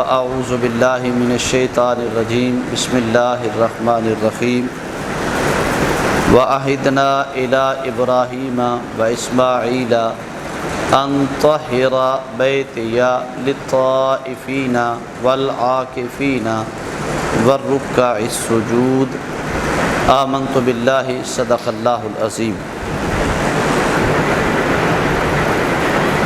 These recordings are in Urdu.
فاعوذ باللہ من الشیطان الرجیم بسم اللہ الرحمن الرحیم وعہدنا الی ابراہیم واسماعیل ان طہر بیتی للطائفین والعاکفین والرکع السجود آمنت باللہ صدق اللہ العظیم۔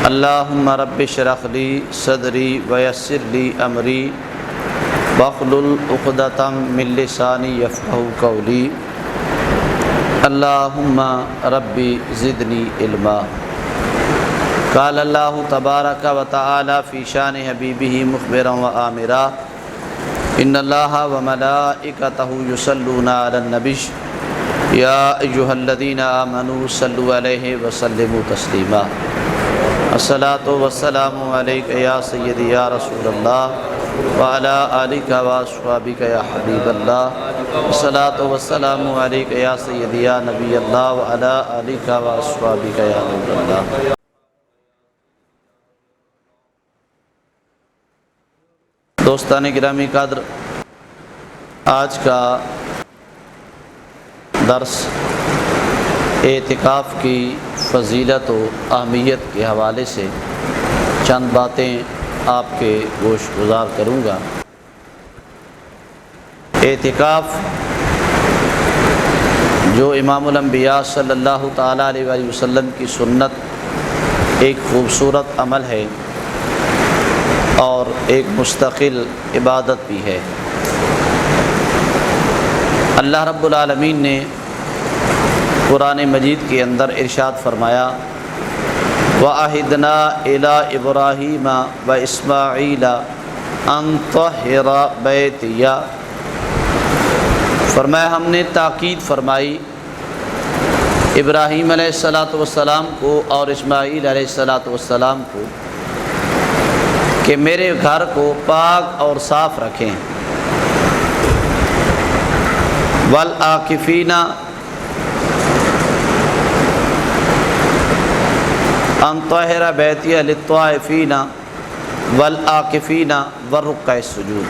اللہم رب اشرح لی صدری ویسر لی امری واحلل عقدۃ من لسانی یفقہوا قولی۔ اللہم ربی زدنی علما۔ قال اللہ تبارک و تعالی فی شان حبیبہ مخبرا و آمرا ان اللہ و ملائکتہ یصلون علی النبی یا ایہا الذین آمنوا صلوا علیہ وسلموا تسلیما۔ الصلاۃ والسلام علیک یا سیدی یا رسول اللہ وعلی آلک واصحابک یا حبیب اللہ۔ الصلاۃ والسلام علیک یا سیدی یا نبی اللہ وعلی آلک واصحابک یا نور اللہ۔ دوستان گرامی قدر، آج کا درس اعتکاف کی فضیلت و اہمیت کے حوالے سے چند باتیں آپ کے گوش گزار کروں گا۔ اعتکاف جو امام الانبیاء صلی اللہ تعالیٰ علیہ وآلہ وسلم کی سنت ایک خوبصورت عمل ہے اور ایک مستقل عبادت بھی ہے۔ اللہ رب العالمین نے قرآن مجید کے اندر ارشاد فرمایا وَعَهِدْنَا إِلَىٰ إِبْرَاهِيمَ وَإِسْمَاعِيلَ أَن طَهِّرَ بَيْتِيَ، فرمایا ہم نے تاکید فرمائی ابراہیم علیہ السلام کو اور اسماعیل علیہ السلام کو کہ میرے گھر کو پاک اور صاف رکھیں۔ والعاکفین ان طہر بیتی للطائفین والعاکفین والرکع السجود،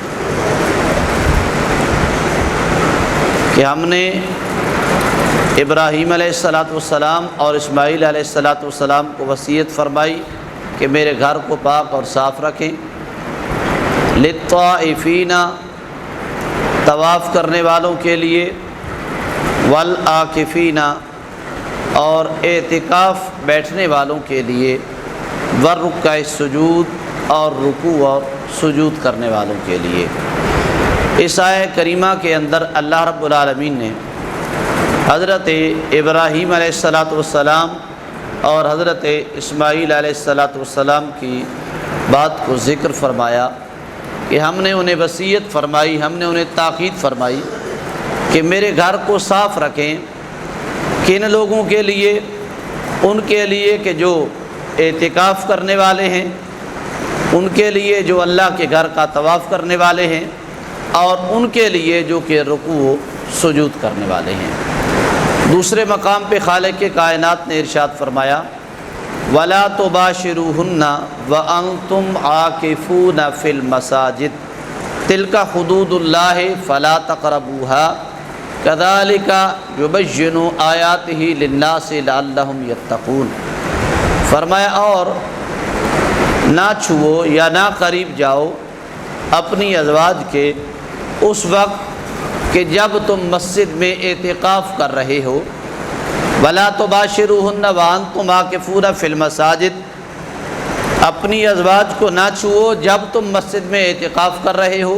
کہ ہم نے ابراہیم علیہ السلام اور اسماعیل علیہ السلام کو وصیت فرمائی کہ میرے گھر کو پاک اور صاف رکھیں۔ للطائفین طواف کرنے والوں کے لیے، والعاکفین اور اعتکاف بیٹھنے والوں کے لیے، والرکع السجود اور رکوع اور سجود کرنے والوں کے لیے۔ اس آیہ کریمہ کے اندر اللہ رب العالمین نے حضرت ابراہیم علیہ السلام اور حضرت اسماعیل علیہ السلام کی بات کو ذکر فرمایا کہ ہم نے انہیں وصیت فرمائی، ہم نے انہیں تاکید فرمائی کہ میرے گھر کو صاف رکھیں۔ کن لوگوں کے لیے؟ ان کے لیے کہ جو اعتکاف کرنے والے ہیں، ان کے لیے جو اللہ کے گھر کا طواف کرنے والے ہیں، اور ان کے لیے جو کہ رکوع و سجود کرنے والے ہیں۔ دوسرے مقام پہ خالق کائنات نے ارشاد فرمایا وَلَا تُبَاشِرُوهُنَّ وَأَنْتُمْ عَاكِفُونَ فِي الْمَسَاجِدِ تِلْكَ حُدُودُ اللَّهِ فَلَا تَقْرَبُوهَا كَذَلِكَ يُبَيِّنُ آيَاتِهِ لِلنَّاسِ لَعَلَّهُمْ يَتَّقُونَ، فرمایا اور نہ چھوؤ یا نہ قریب جاؤ اپنی ازواج کے اس وقت کہ جب تم مسجد میں اعتکاف کر رہے ہو۔ وَلَا تُبَاشِرُوهُنَّ وَأَنْتُمْ عَاكِفُونَ فِي الْمَسَاجِدِ، اپنی ازواج کو نہ چھوؤ جب تم مسجد میں اعتکاف کر رہے ہو۔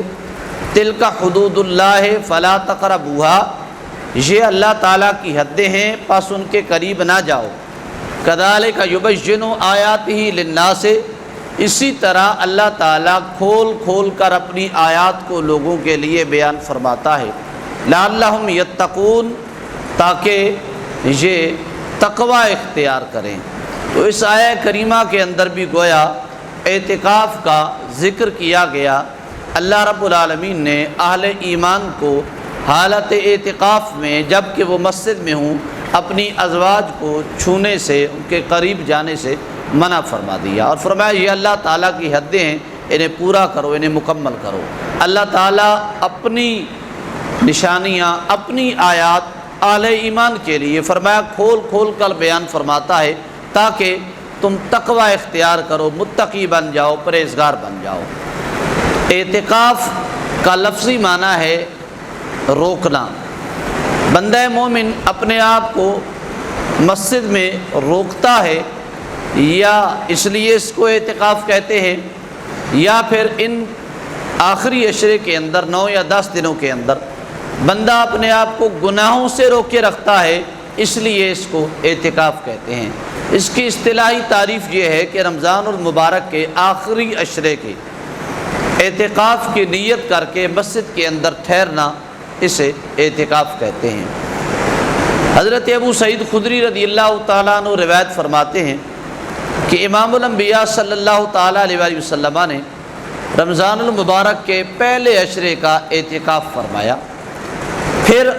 تِلْكَ حُدُودُ اللَّهِ فَلَا تَقْرَبُوهَا، یہ اللہ تعالیٰ کی حدیں ہیں پس ان کے قریب نہ جاؤ۔ كَذَلِكَ يُبَيِّنُ آيَاتِهِ لِلنَّاسِ، اسی طرح اللہ تعالیٰ کھول کھول کر اپنی آیات کو لوگوں کے لیے بیان فرماتا ہے۔ لَعَلَّهُمْ يَتَّقُونَ، تاکہ یہ تقوی اختیار کریں۔ تو اس آیہ کریمہ کے اندر بھی گویا اعتکاف کا ذکر کیا گیا۔ اللہ رب العالمین نے اہل ایمان کو حالت اعتکاف میں جب کہ وہ مسجد میں ہوں اپنی ازواج کو چھونے سے، ان کے قریب جانے سے منع فرما دیا، اور فرمایا یہ اللہ تعالیٰ کی حدیں ہیں، انہیں پورا کرو، انہیں مکمل کرو۔ اللہ تعالیٰ اپنی نشانیاں، اپنی آیات اہل ایمان کے لیے فرمایا کھول کھول کر بیان فرماتا ہے تاکہ تم تقوی اختیار کرو، متقی بن جاؤ، پرہیزگار بن جاؤ۔ اعتکاف کا لفظی معنی ہے روکنا۔ بندہ مومن اپنے آپ کو مسجد میں روکتا ہے، یا اس لیے اس کو اعتکاف کہتے ہیں، یا پھر ان آخری عشرے کے اندر 9 یا 10 دنوں کے اندر بندہ اپنے آپ کو گناہوں سے روکے رکھتا ہے، اس لیے اس کو اعتکاف کہتے ہیں۔ اس کی اصطلاحی تعریف یہ ہے کہ رمضان المبارک کے آخری عشرے کے اعتکاف کی نیت کر کے مسجد کے اندر ٹھہرنا، اسے اعتکاف کہتے ہیں۔ حضرت ابو سعید خدری رضی اللہ تعالیٰ عنہ روایت فرماتے ہیں کہ امام الانبیاء صلی اللہ تعالیٰ علیہ وسلم نے رمضان المبارک کے پہلے عشرے کا اعتکاف فرمایا، پھر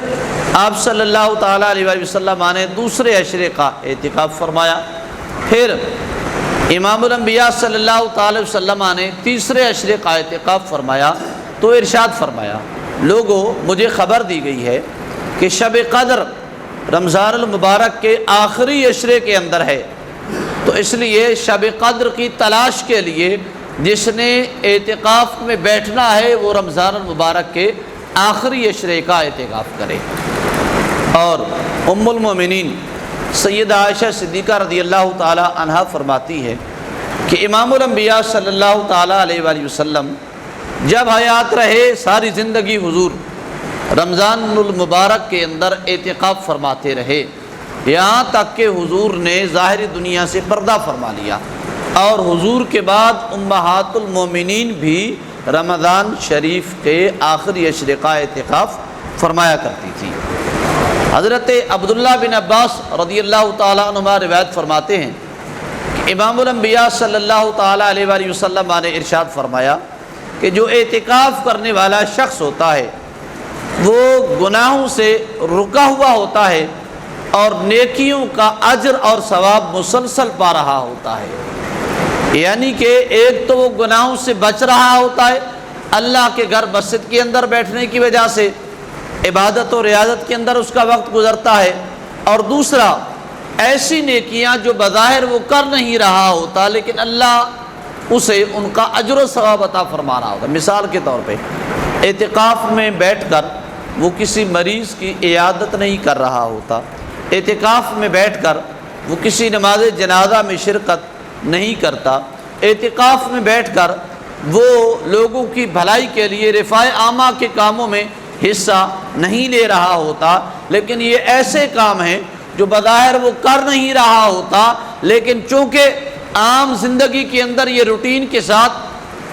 آپ صلی اللہ تعالیٰ علیہ وسلم نے دوسرے عشرے کا اعتکاف فرمایا، پھر امام الانبیاء صلی اللہ تعالیٰ علیہ وسلم نے تیسرے عشرے کا اعتکاف فرمایا۔ تو ارشاد فرمایا، لوگوں مجھے خبر دی گئی ہے کہ شب قدر رمضان المبارک کے آخری عشرے کے اندر ہے، تو اس لیے شب قدر کی تلاش کے لیے جس نے اعتکاف میں بیٹھنا ہے وہ رمضان المبارک کے آخری عشرے کا اعتکاف کرے۔ اور ام المومنین سیدہ عائشہ صدیقہ رضی اللہ تعالی عنہا فرماتی ہے کہ امام الانبیاء صلی اللہ تعالی علیہ وآلہ وسلم جب حیات رہے ساری زندگی حضور رمضان المبارک کے اندر اعتکاف فرماتے رہے، یہاں تک کہ حضور نے ظاہری دنیا سے پردہ فرما لیا، اور حضور کے بعد امہات المومنین بھی رمضان شریف کے آخری عشرے کا اعتکاف فرمایا کرتی تھی۔ حضرت عبداللہ بن عباس رضی اللہ تعالیٰ عنہما روایت فرماتے ہیں کہ امام الانبیاء صلی اللہ تعالیٰ علیہ وآلہ وسلم نے ارشاد فرمایا کہ جو اعتکاف کرنے والا شخص ہوتا ہے وہ گناہوں سے رکا ہوا ہوتا ہے اور نیکیوں کا اجر اور ثواب مسلسل پا رہا ہوتا ہے۔ یعنی کہ ایک تو وہ گناہوں سے بچ رہا ہوتا ہے اللہ کے گھر مسجد کے اندر بیٹھنے کی وجہ سے، عبادت و ریاضت کے اندر اس کا وقت گزرتا ہے، اور دوسرا ایسی نیکیاں جو بظاہر وہ کر نہیں رہا ہوتا لیکن اللہ اسے ان کا اجر و ثواب عطا فرما رہا ہوتا۔ مثال کے طور پہ اعتکاف میں بیٹھ کر وہ کسی مریض کی عیادت نہیں کر رہا ہوتا، اعتکاف میں بیٹھ کر وہ کسی نماز جنازہ میں شرکت نہیں کرتا، اعتکاف میں بیٹھ کر وہ لوگوں کی بھلائی کے لیے رفاع عامہ کے کاموں میں حصہ نہیں لے رہا ہوتا، لیکن یہ ایسے کام ہیں جو بظاہر وہ کر نہیں رہا ہوتا لیکن چونکہ عام زندگی کے اندر یہ روٹین کے ساتھ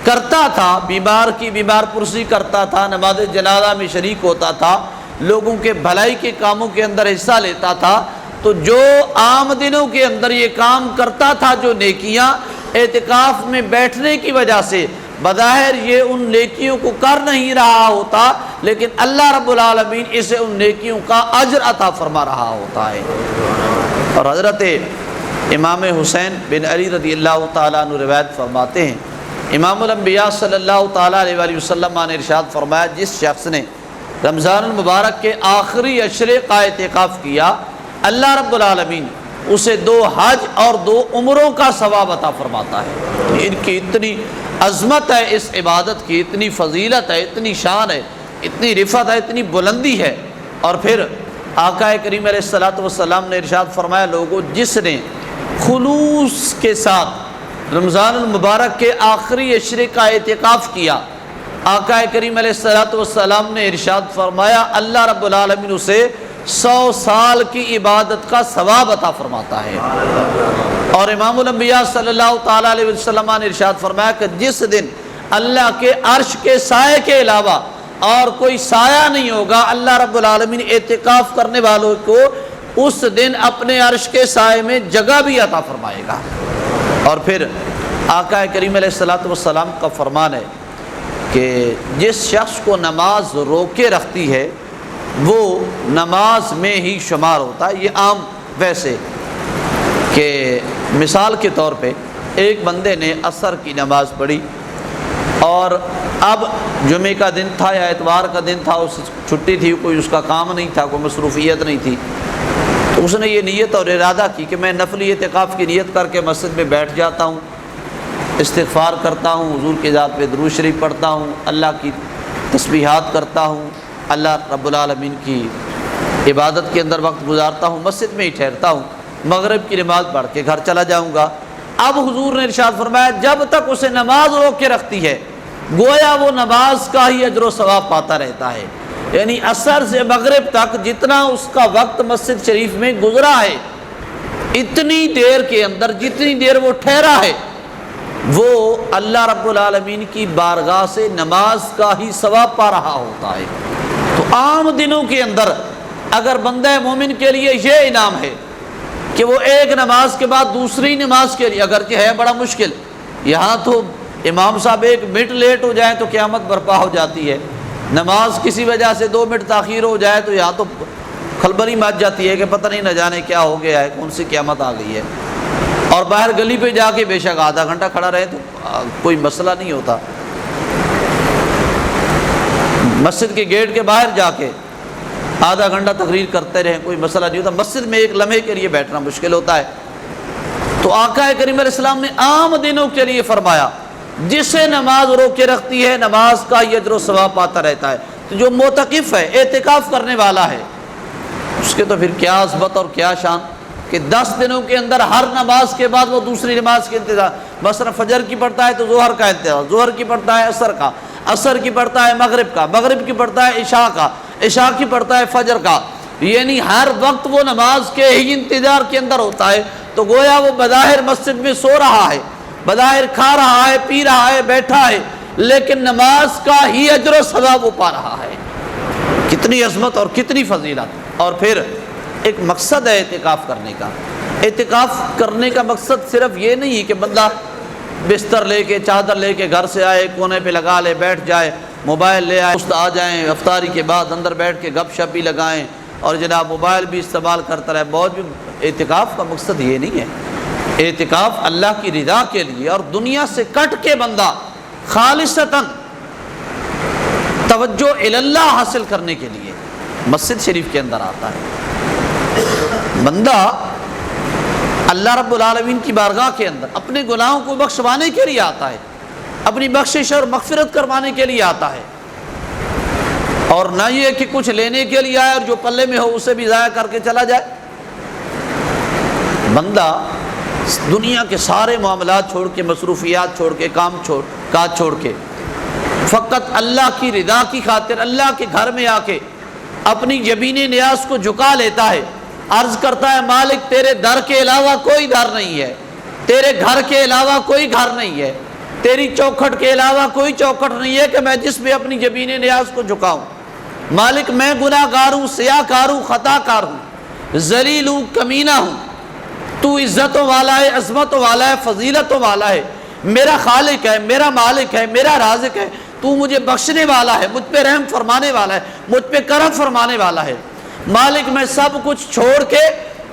کرتا تھا، بیمار کی بیمار پرسی کرتا تھا، نماز جنازہ میں شریک ہوتا تھا، لوگوں کے بھلائی کے کاموں کے اندر حصہ لیتا تھا، تو جو عام دنوں کے اندر یہ کام کرتا تھا جو نیکیاں، اعتکاف میں بیٹھنے کی وجہ سے بظاہر یہ ان نیکیوں کو کر نہیں رہا ہوتا لیکن اللہ رب العالمین اسے ان نیکیوں کا اجر عطا فرما رہا ہوتا ہے۔ اور حضرت امام حسین بن علی رضی اللہ تعالیٰ عنہ روایت فرماتے ہیں امام الانبیاء صلی اللہ تعالیٰ علیہ وآلہ وسلم نے ارشاد فرمایا جس شخص نے رمضان المبارک کے آخری عشرے کا اعتکاف کیا اللہ رب العالمین اسے 2 حج اور 2 عمروں کا ثواب عطا فرماتا ہے۔ ان کی اتنی عظمت ہے اس عبادت کی، اتنی فضیلت ہے، اتنی شان ہے، اتنی رفعت ہے، اتنی بلندی ہے۔ اور پھر آقا کریم علیہ الصلوۃ والسلام نے ارشاد فرمایا لوگوں جس نے خلوص کے ساتھ رمضان المبارک کے آخری عشرے کا اعتکاف کیا، آقا کریم علیہ الصلوۃ والسلام نے ارشاد فرمایا اللہ رب العالمین اسے 100 سال کی عبادت کا ثواب عطا فرماتا ہے۔ اور امام الانبیاء صلی اللہ تعالیٰ علیہ وسلم نے ارشاد فرمایا کہ جس دن اللہ کے عرش کے سائے کے علاوہ اور کوئی سایہ نہیں ہوگا اللہ رب العالمین اعتکاف کرنے والوں کو اس دن اپنے عرش کے سائے میں جگہ بھی عطا فرمائے گا۔ اور پھر آقا کریم علیہ الصلوۃ والسلام کا فرمان ہے کہ جس شخص کو نماز روکے رکھتی ہے وہ نماز میں ہی شمار ہوتا ہے۔ یہ عام ویسے کہ مثال کے طور پہ ایک بندے نے عصر کی نماز پڑھی، اور اب جمعے کا دن تھا یا اتوار کا دن تھا، اس چھٹی تھی، کوئی اس کا کام نہیں تھا، کوئی مصروفیت نہیں تھی، تو اس نے یہ نیت اور ارادہ کی کہ میں نفلی اعتکاف کی نیت کر کے مسجد میں بیٹھ جاتا ہوں، استغفار کرتا ہوں، حضور کی ذات پہ درود شریف پڑھتا ہوں، اللہ کی تسبیحات کرتا ہوں، اللہ رب العالمین کی عبادت کے اندر وقت گزارتا ہوں، مسجد میں ہی ٹھہرتا ہوں، مغرب کی نماز پڑھ کے گھر چلا جاؤں گا۔ اب حضور نے ارشاد فرمایا جب تک اسے نماز روک کے رکھتی ہے گویا وہ نماز کا ہی اجر و ثواب پاتا رہتا ہے، یعنی عصر سے مغرب تک جتنا اس کا وقت مسجد شریف میں گزرا ہے، اتنی دیر کے اندر جتنی دیر وہ ٹھہرا ہے وہ اللہ رب العالمین کی بارگاہ سے نماز کا ہی ثواب پا رہا ہوتا ہے۔ تو عام دنوں کے اندر اگر بندہ مومن کے لیے یہ انعام ہے کہ وہ ایک نماز کے بعد دوسری نماز کے لیے، اگرچہ ہے بڑا مشکل، یہاں تو امام صاحب 1 منٹ لیٹ ہو جائے تو قیامت برپا ہو جاتی ہے، نماز کسی وجہ سے 2 منٹ تاخیر ہو جائے تو یہاں تو کھلبلی مچ جاتی ہے کہ پتہ نہیں نہ جانے کیا ہو گیا ہے، کون سی قیامت آ گئی ہے۔ اور باہر گلی پہ جا کے بے شک آدھا گھنٹہ کھڑا رہے تو کوئی مسئلہ نہیں ہوتا، مسجد کے گیٹ کے باہر جا کے آدھا گھنٹہ تقریر کرتے رہیں کوئی مسئلہ نہیں ہوتا، مسجد میں ایک لمحے کے لیے بیٹھنا مشکل ہوتا ہے۔ تو آقا کریم علیہ السلام نے عام دنوں کے لیے فرمایا جسے نماز روک کے رکھتی ہے نماز کا یہ اجر و ثواب پاتا رہتا ہے۔ تو جو معتکف ہے، اعتکاف کرنے والا ہے، اس کے تو پھر کیا عظمت اور کیا شان کہ 10 دنوں کے اندر ہر نماز کے بعد وہ دوسری نماز کے انتظار، مثلا فجر کی پڑھتا ہے تو ظہر کا انتظار، ظہر کی پڑھتا ہے عصر کا، عصر کی پڑھتا ہے مغرب کا، مغرب کی پڑھتا ہے عشاء کا، عشاء کی پڑھتا ہے فجر کا، یعنی ہر وقت وہ نماز کے ہی انتظار کے اندر ہوتا ہے۔ تو گویا وہ بظاہر مسجد میں سو رہا ہے، بظاہر کھا رہا ہے، پی رہا ہے، بیٹھا ہے، لیکن نماز کا ہی اجر و ثواب وہ پا رہا ہے۔ کتنی عظمت اور کتنی فضیلت۔ اور پھر ایک مقصد ہے اعتکاف کرنے کا، اعتکاف کرنے کا مقصد صرف یہ نہیں کہ بندہ بستر لے کے چادر لے کے گھر سے آئے، کونے پہ لگا لے بیٹھ جائے، موبائل لے آئے، دوست آ جائیں، افطاری کے بعد اندر بیٹھ کے گپ شپ بھی لگائیں اور جناب موبائل بھی استعمال کرتا رہے، موج بھی۔ اعتکاف کا مقصد یہ نہیں ہے، اعتکاف اللہ کی رضا کے لیے اور دنیا سے کٹ کے بندہ خالصتاً توجہ اللہ حاصل کرنے کے لیے مسجد شریف کے اندر آتا ہے۔ بندہ اللہ رب العالمین کی بارگاہ کے اندر اپنے گناہوں کو بخشوانے کے لیے آتا ہے، اپنی بخشش اور مغفرت کروانے کے لیے آتا ہے، اور نہ یہ کہ کچھ لینے کے لیے آئے اور جو پلے میں ہو اسے بھی ضائع کر کے چلا جائے۔ بندہ دنیا کے سارے معاملات چھوڑ کے، مصروفیات چھوڑ کے، کاج چھوڑ کے فقط اللہ کی رضا کی خاطر اللہ کے گھر میں آ کے اپنی جبین نیاز کو جھکا لیتا ہے، عرض کرتا ہے مالک تیرے در کے علاوہ کوئی در نہیں ہے، تیرے گھر کے علاوہ کوئی گھر نہیں ہے، تیری چوکھٹ کے علاوہ کوئی چوکھٹ نہیں ہے کہ میں جس میں اپنی جبین نیاز کو جھکاؤں۔ مالک میں گناہ گار ہوں، سیاہ کار ہوں، خطا کار ہوں، ذلیل ہوں، کمینہ ہوں، تو عزتوں والا ہے، عظمتوں والا ہے، فضیلتوں والا ہے، میرا خالق ہے، میرا مالک ہے، میرا رازق ہے، تو مجھے بخشنے والا ہے، مجھ پہ رحم فرمانے والا ہے، مجھ پہ کرم فرمانے والا ہے۔ مالک میں سب کچھ چھوڑ کے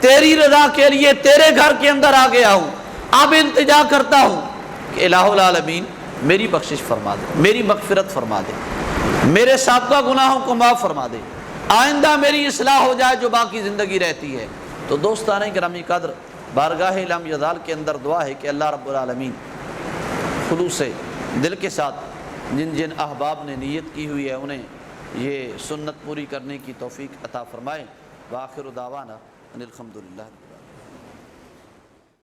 تیری رضا کے لیے تیرے گھر کے اندر آ گیا ہوں، اب التجا کرتا ہوں کہ الہ العالمین میری بخشش فرما دے، میری مغفرت فرما دے، میرے سابقہ گناہوں کو معاف فرما دے، آئندہ میری اصلاح ہو جائے جو باقی زندگی رہتی ہے۔ تو دوستان گرامی قدر، بارگاہ لم یزال کے اندر دعا ہے کہ اللہ رب العالمین خلوص دل کے ساتھ جن جن احباب نے نیت کی ہوئی ہے انہیں یہ سنت پوری کرنے کی توفیق عطا فرمائے۔ وآخر دعوانا ان الحمدللہ۔